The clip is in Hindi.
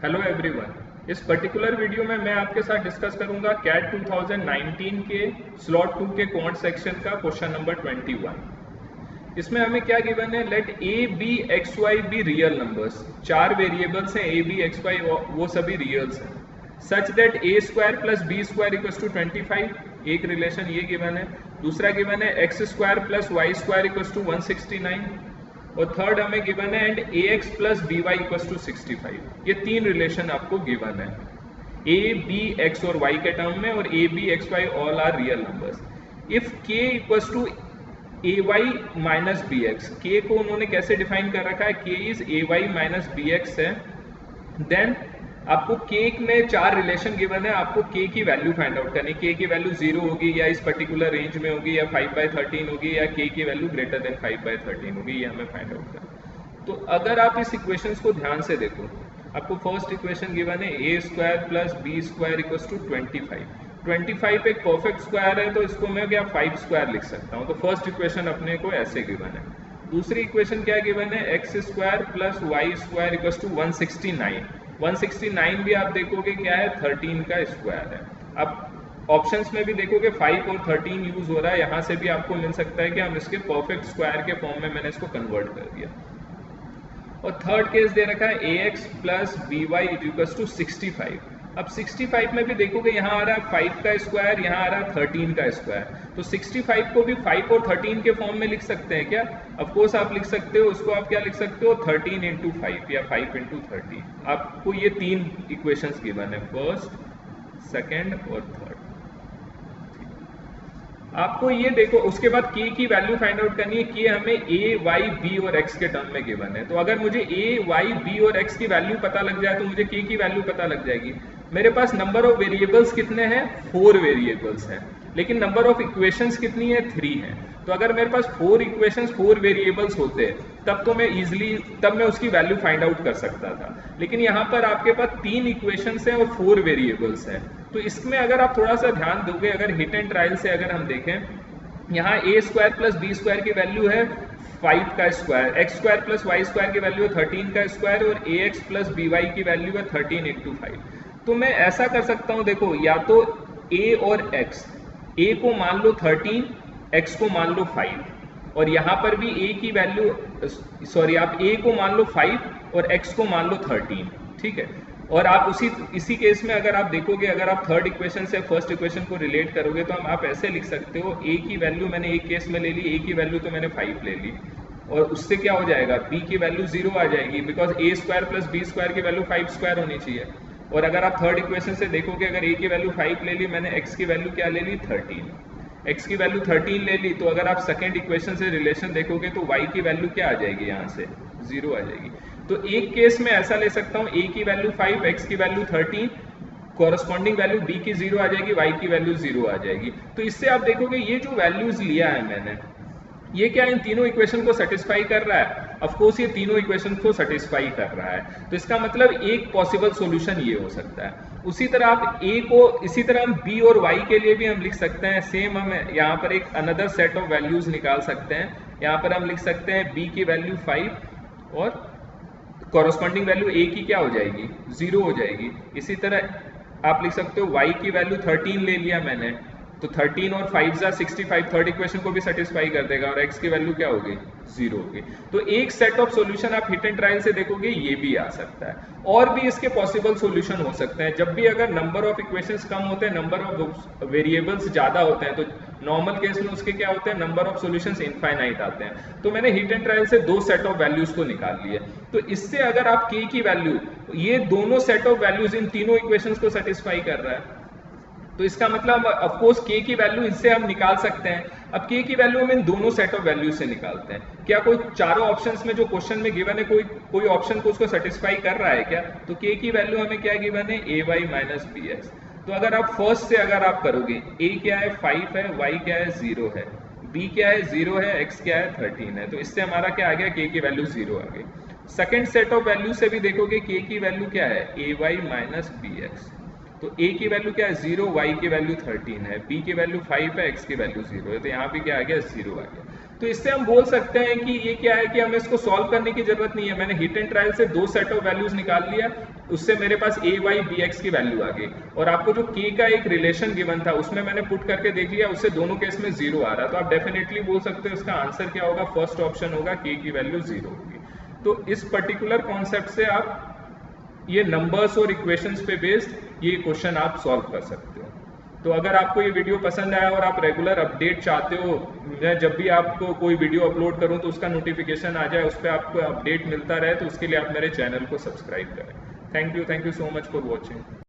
Hello everyone. इस पर्टिकुलर वीडियो में मैं आपके साथ डिस्कस करूंगा कैट 2019 के स्लॉट 2 के क्वांट सेक्शन का क्वेश्चन नंबर 21। इसमें हमें क्या गिवन है, let A B x Y be real numbers. 4 variables हैं, ए बी एक्स वाई, वो सभी रियल्स हैं। Such that A square plus B square equals to 25, एक रिलेशन ये गिवन है। दूसरा गिवन है X square plus Y square equals to 169, और थर्ड हमें गिवन है and A x plus B y equals to 65। ये 3 रिलेशन आपको गिवन है ए बी एक्स और वाई के टर्म में, और a B x y all are real numbers. If k equals to a y minus b x, k को उन्होंने कैसे डिफाइन कर रखा है, k is a y minus b x है। देन आपको के में 4 रिलेशन गिवन है, आपको के की वैल्यू फाइंड आउट करनी। के की वैल्यू 0 होगी या इस पर्टिकुलर रेंज में होगी, या 5/13 होगी, या के की वैल्यू ग्रेटर देन 5/13 होगी, ये हमें फाइंड आउट करना। तो अगर आप इस इक्वेशंस को ध्यान से देखो, आपको फर्स्ट इक्वेशन गिवन है a square plus B square equals to 25। 25 एक परफेक्ट स्क्वायर है, तो इसको मैं क्या 5 स्क्वायर लिख सकता हूँ। तो फर्स्ट इक्वेशन अपने को ऐसे गिवन है। दूसरी इक्वेशन क्या गिवन है, X square plus Y square equals to 169। 169 भी आप देखोगे क्या है, 13 का स्क्वायर है। अब ऑप्शंस में भी देखोगे 5 और 13 यूज हो रहा है, यहाँ से भी आपको मिल सकता है कि हम इसके परफेक्ट स्क्वायर के फॉर्म में मैंने इसको कन्वर्ट कर दिया। और थर्ड केस दे रखा है a x plus B y equals to 65। अब 65 में भी देखोगे यहाँ आ रहा है 5 का स्क्वायर, यहाँ आ रहा है 13 का स्क्वायर। तो 65 को भी 5 और 13 के फॉर्म में लिख सकते हैं क्या? ऑफ कोर्स आप लिख सकते हो। उसको आप क्या लिख सकते हो, 13 इंटू 5 या 5 इंटू 13। आपको ये 3 इक्वेशंस गिवन है, फर्स्ट, सेकेंड और थर्ड। आपको ये देखो, उसके बाद के की वैल्यू फाइंड आउट करनी है। के हमें ए वाई बी और एक्स के टर्म में गिवन है। तो अगर मुझे ए वाई बी और एक्स की वैल्यू पता लग जाए तो मुझे के की वैल्यू पता लग जाएगी। मेरे पास नंबर ऑफ वेरिएबल्स कितने हैं, 4 वेरिएबल्स हैं, लेकिन नंबर ऑफ इक्वेशंस कितनी है, 3 है। तो अगर मेरे पास 4 इक्वेशंस 4 वेरिएबल्स होते तब तो मैं मैं उसकी वैल्यू फाइंड आउट कर सकता था। लेकिन यहाँ पर आपके पास 3 इक्वेशंस हैं और 4 वेरिएबल्स हैं। तो इसमें अगर आप थोड़ा सा ध्यान दोगे, अगर हिट एंड ट्रायल से अगर हम देखें, यहाँ A square plus B square की वैल्यू है 5 का square, X square plus Y square की वैल्यू है 13 का स्क्वायर, और A x plus B Y की वैल्यू है 13 इंटू 5। तो मैं ऐसा कर सकता हूँ, देखो, या तो ए और एक्स, ए को मान लो 13, एक्स को मान लो 5, और यहाँ पर भी ए की वैल्यू, सॉरी, आप ए को मान लो 5 और एक्स को मान लो 13, ठीक है। और आप इसी केस में अगर आप देखोगे, अगर आप थर्ड इक्वेशन से फर्स्ट इक्वेशन को रिलेट करोगे तो आप ऐसे लिख सकते हो, ए की वैल्यू मैंने एक केस में ले ली, ए की वैल्यू तो मैंने 5 ले ली, और उससे क्या हो जाएगा, बी की वैल्यू 0 आ जाएगी, because A square plus B square की वैल्यू 5 स्क्वायर होनी चाहिए। और अगर आप थर्ड इक्वेशन से देखोगे, अगर ए की वैल्यू 5 ले ली मैंने, एक्स की वैल्यू क्या ले ली, 13, एक्स की वैल्यू 13 ले ली, तो अगर आप सेकेंड इक्वेशन से रिलेशन देखोगे तो वाई की वैल्यू क्या आ जाएगी, यहाँ से 0 आ जाएगी। तो एक केस में ऐसा ले सकता हूँ, ए की वैल्यू 5, एक्स की वैल्यू 13, कॉरस्पॉन्डिंग वैल्यू बी की 0 आ जाएगी, वाई की वैल्यू 0 आ जाएगी। तो इससे आप देखोगे ये जो वैल्यूज लिया है मैंने, ये क्या इन तीनों इक्वेशन को सेटिस्फाई कर रहा है? ऑफ कोर्स ये तीनों इक्वेशन को सेटिस्फाई कर रहा है। तो इसका मतलब एक पॉसिबल सॉल्यूशन ये हो सकता है। उसी तरह आप ए को, इसी तरह हम बी और वाई के लिए भी हम लिख सकते हैं सेम। हम यहाँ पर एक अनदर सेट ऑफ वैल्यूज निकाल सकते हैं। यहाँ पर हम लिख सकते हैं बी की वैल्यू 5 और कॉरस्पॉन्डिंग वैल्यू ए की क्या हो जाएगी, 0 हो जाएगी। इसी तरह आप लिख सकते हो वाई की वैल्यू 13 ले लिया मैंने, तो 13 और 5 जा 65, थर्ड इक्वेशन को भी सेटिस्फाई कर देगा, और एक्स की वैल्यू क्या होगी, 0 होगी। तो एक सेट ऑफ सॉल्यूशन आप हिट एंड ट्रायल से देखोगे ये भी आ सकता है। और भी इसके पॉसिबल सॉल्यूशन हो सकते हैं। जब भी अगर नंबर ऑफ इक्वेशंस कम होते हैं, नंबर ऑफ वेरिएबल्स ज्यादा होते हैं, तो नॉर्मल केस में उसके क्या होते हैं, नंबर ऑफ सॉल्यूशंस इनफाइनाइट आते हैं। तो मैंने हिट एंड ट्रायल से 2 सेट ऑफ वैल्यूज को निकाल लिए। तो इससे अगर आप के की वैल्यू, ये दोनों सेट ऑफ वैल्यूज इन तीनों इक्वेशंस को सेटिस्फाई कर रहा है, तो इसका मतलब ऑफ कोर्स के की वैल्यू इससे हम निकाल सकते हैं। अब के की वैल्यू हम इन दोनों सेट ऑफ वैल्यू से निकालते हैं। क्या कोई चारों ऑप्शंस में जो क्वेश्चन में गिवन है, कोई ऑप्शन को उसको सेटिस्फाई कर रहा है क्या? तो के की वैल्यू हमें क्या गिवन है, ए वाई माइनस बी एक्स। तो अगर आप फर्स्ट से अगर आप करोगे, ए क्या है 5 है, वाई क्या है 0 है, बी क्या है 0 है, एक्स क्या है 13 है, तो इससे हमारा क्या आ गया, के की वैल्यू 0 आ गई। सेकेंड सेट ऑफ वैल्यू से भी देखोगे, के की वैल्यू क्या है, ए वाई माइनस बी एक्स। तो a की वैल्यू क्या है 0, y की वैल्यू 13 है, b की वैल्यू 5 है, x की वैल्यू 0 है, तो यहाँ भी क्या आ गया 0 आ गया। तो इससे हम बोल सकते हैं कि ये क्या है कि हमें इसको सॉल्व करने की जरूरत नहीं है। मैंने हिट एंड ट्रायल से 2 सेट ऑफ वैल्यूज निकाल लिया, उससे मेरे पास ए वाई बी एक्स की वैल्यू आ गई, और आपको जो के का एक रिलेशन गिवन था उसमें मैंने पुट करके देख लिया, उससे दोनों केस में 0 आ रहा। तो आप डेफिनेटली बोल सकते हो इसका आंसर क्या होगा, फर्स्ट ऑप्शन होगा, के की वैल्यू 0 होगी। तो इस पर्टिकुलर कॉन्सेप्ट से आप ये नंबर्स और इक्वेशंस पे बेस्ड ये क्वेश्चन आप सॉल्व कर सकते हो। तो अगर आपको ये वीडियो पसंद आया और आप रेगुलर अपडेट चाहते हो, मैं जब भी आपको कोई वीडियो अपलोड करूं तो उसका नोटिफिकेशन आ जाए, उस पर आपको अपडेट मिलता रहे, तो उसके लिए आप मेरे चैनल को सब्सक्राइब करें। Thank you so much for watching.